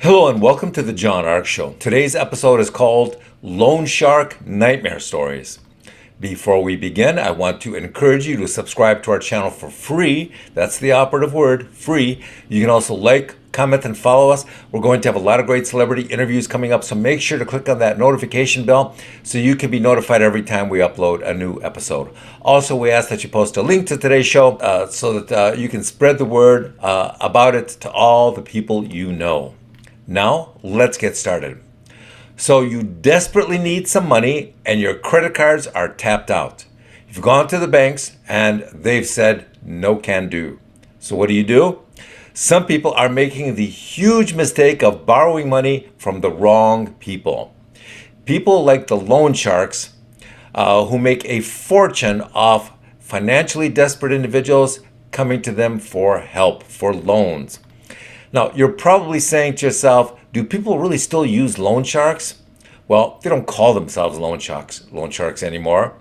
Hello and welcome to the John Ark Show. Today's episode is called Loan Shark Nightmare Stories. Before we begin, I want to encourage you to subscribe to our channel for free. That's the operative word, free. You can also like, comment, and follow us. We're going to have a lot of great celebrity interviews coming up, so make sure to click on that notification bell so you can be notified every time we upload a new episode. Also, we ask that you post a link to today's show so that you can spread the word about it to all the people you know. Now, let's get started. So you desperately need some money and your credit cards are tapped out. You've gone to the banks and they've said no can do. So what do? Some people are making the huge mistake of borrowing money from the wrong people. People like the loan sharks who make a fortune off financially desperate individuals coming to them for help, for loans. Now, you're probably saying to yourself, do people really still use loan sharks? Well, they don't call themselves loan sharks anymore.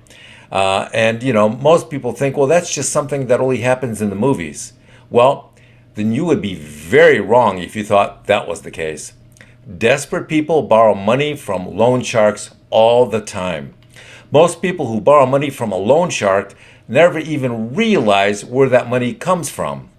Most people think, well, that's just something that only happens in the movies. Well, then you would be very wrong if you thought that was the case. Desperate people borrow money from loan sharks all the time. Most people who borrow money from a loan shark never even realize where that money comes from.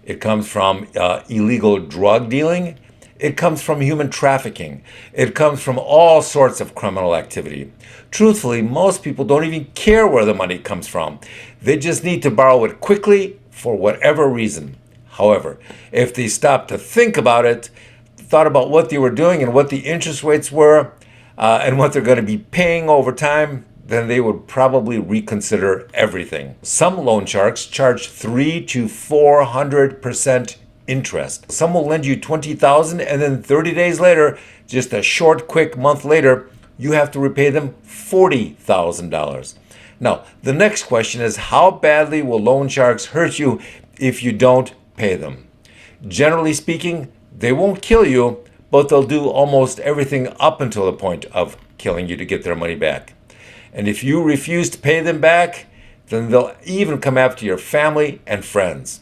It comes from illegal drug dealing. It comes from human trafficking. It comes from all sorts of criminal activity. Truthfully, most people don't even care where the money comes from. They just need to borrow it quickly for whatever reason. However, if they stopped to think about it, thought about what they were doing and what the interest rates were, and what they're going to be paying over time, then they would probably reconsider everything. Some loan sharks charge 300 to 400% interest. Some will lend you $20,000 and then 30 days later, just a short, quick month later, you have to repay them $40,000. Now, the next question is, how badly will loan sharks hurt you if you don't pay them? Generally speaking, they won't kill you, but they'll do almost everything up until the point of killing you to get their money back. And if you refuse to pay them back, then they'll even come after your family and friends.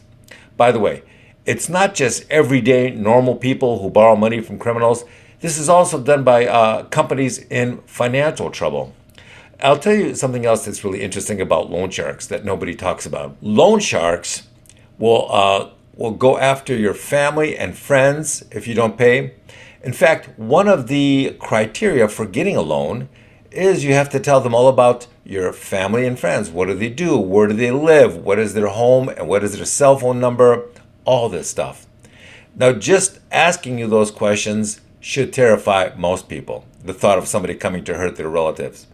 By the way, it's not just everyday normal people who borrow money from criminals. This is also done by companies in financial trouble. I'll tell you something else that's really interesting about loan sharks that nobody talks about. Loan sharks will go after your family and friends if you don't pay. In fact, one of the criteria for getting a loan is you have to tell them all about your family and friends. What do they do? Where do they live? What is their home? And what is their cell phone number? All this stuff. Now, just asking you those questions should terrify most people, the thought of somebody coming to hurt their relatives.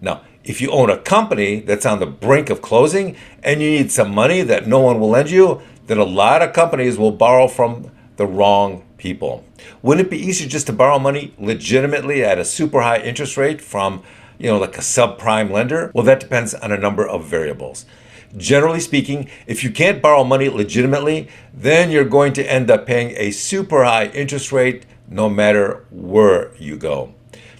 Now, if you own a company that's on the brink of closing and you need some money that no one will lend you, then a lot of companies will borrow from the wrong people. Wouldn't it be easier just to borrow money legitimately at a super high interest rate from, like a subprime lender? Well, that depends on a number of variables. Generally speaking, if you can't borrow money legitimately, then you're going to end up paying a super high interest rate no matter where you go.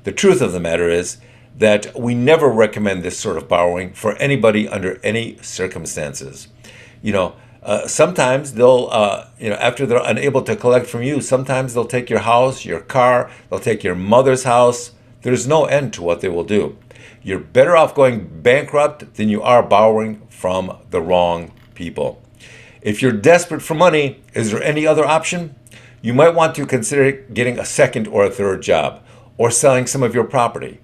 The truth of the matter is that we never recommend this sort of borrowing for anybody under any circumstances. Sometimes they'll, after they're unable to collect from you, sometimes they'll take your house, your car, they'll take your mother's house. There's no end to what they will do. You're better off going bankrupt than you are borrowing from the wrong people. If you're desperate for money, is there any other option? You might want to consider getting a second or a third job or selling some of your property.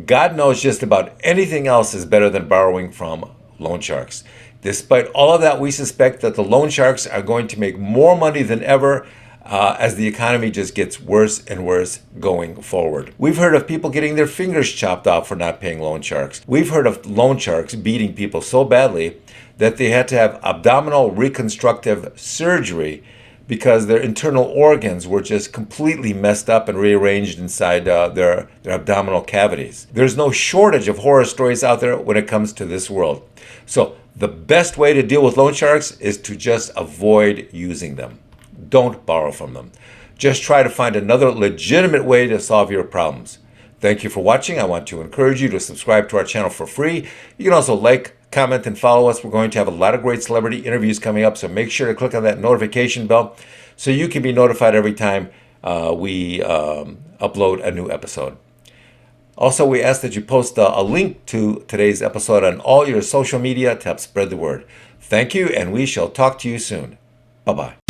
God knows just about anything else is better than borrowing from loan sharks. Despite all of that, we suspect that the loan sharks are going to make more money than ever as the economy just gets worse and worse going forward. We've heard of people getting their fingers chopped off for not paying loan sharks. We've heard of loan sharks beating people so badly that they had to have abdominal reconstructive surgery because their internal organs were just completely messed up and rearranged inside their abdominal cavities. There's no shortage of horror stories out there when it comes to this world. So the best way to deal with loan sharks is to just avoid using them. Don't borrow from them. Just try to find another legitimate way to solve your problems. Thank you for watching. I want to encourage you to subscribe to our channel for free. You can also like, comment, and follow us. We're going to have a lot of great celebrity interviews coming up, so make sure to click on that notification bell so you can be notified every time we upload a new episode. Also, we ask that you post a link to today's episode on all your social media to help spread the word. Thank you, and we shall talk to you soon. Bye-bye.